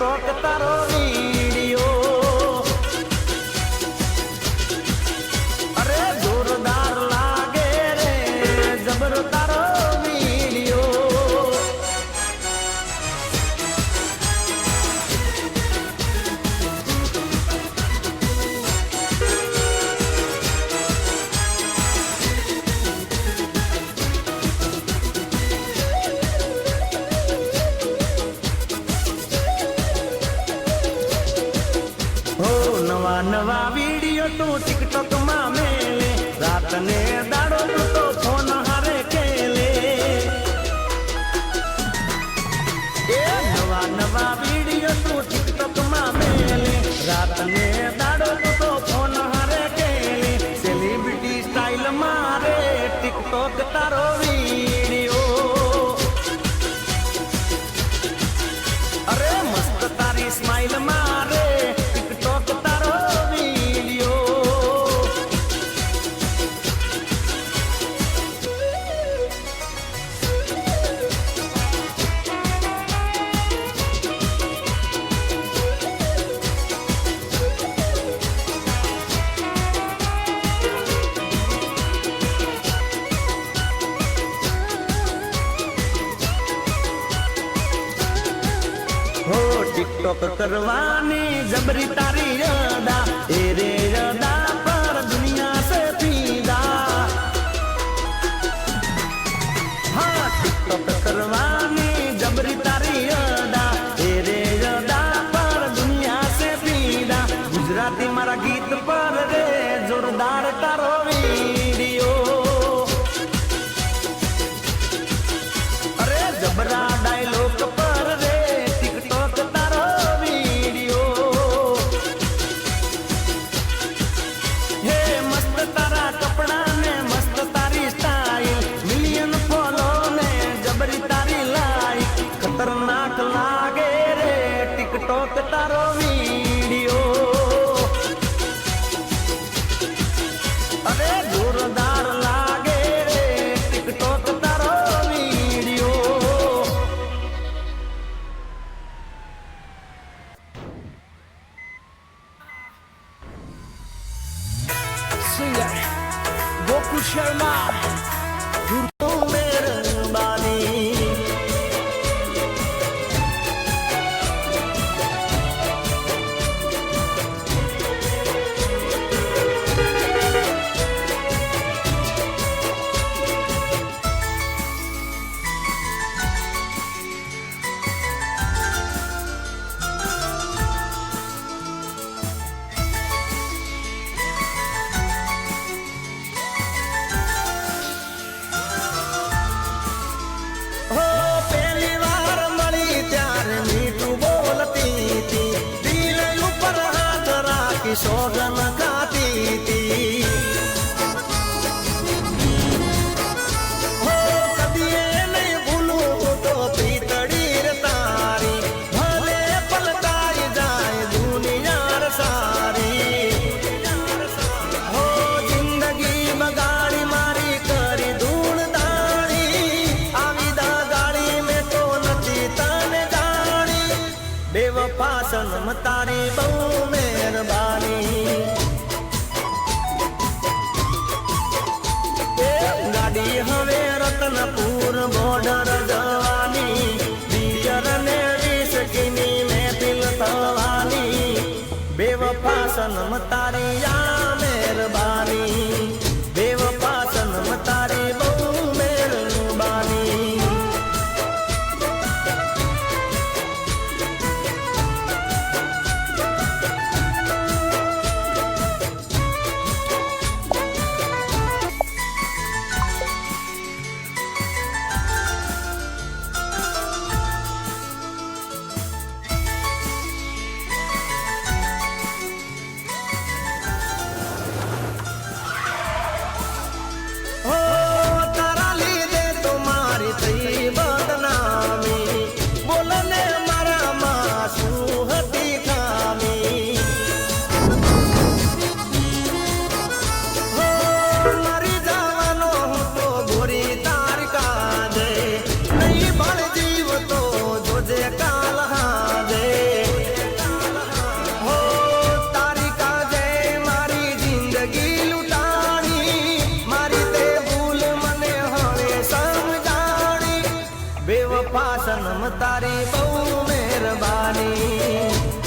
TikTok તારો video અરે જોરદાર લાગે રે જબર તારો વિડિયો નવા નવા વિડિયો તું ટિકટોક માં મેલે રાત ને દાડો તું તો ફોન હારે કેલે એ નવા નવા વિડિયો તું ટિકટોક માં મેલે રાત ને દાડો તું તો ફોન હારે કેલે સેલિબ્રિટી સ્ટાઇલ મારે ટિકટોક તારો વિડિયો અરે મસ્ત તારી સ્માઈલ મારે ટિકટોક કરવાની જબરી તારી યદા એ રે યદા પર દુનિયા સે પીદા હા ટિકટોક કરવાની જબરી તારી યદા એ રે યદા પર દુનિયા સે પીદા ગુજરાતી મારા ગીત પર રે જોરદાર તારો વિડિયો અરે જબરા ડાયલોગ પર રે खतरनाक लागे रे टिकटॉक तारो वीडियो अरे जोरदार लागे रे टिकटॉक तारो वीडियो सिंगर गोकुल शर्मा सोगन गाती थी हो कभी नहीं भूलूं तो पीतड़ी तारी भले पलटाई जाए दुनिया सारी हो जिंदगी बगाड़ी मारी करी धूल दाड़ी आविदा गाड़ी में तो नची तन गाड़ी बेवफा सनम तारी बहु गाड़ी हवे रतनपुर बॉर्डर जवानी बियर ने विस्कीनी में दिल तवानी बेवफा सनम तारी या मेहरबानी बेवफा सनम तारी बहु मेहरबानी બેવફા સનમ તારી બહુ મહેરબાની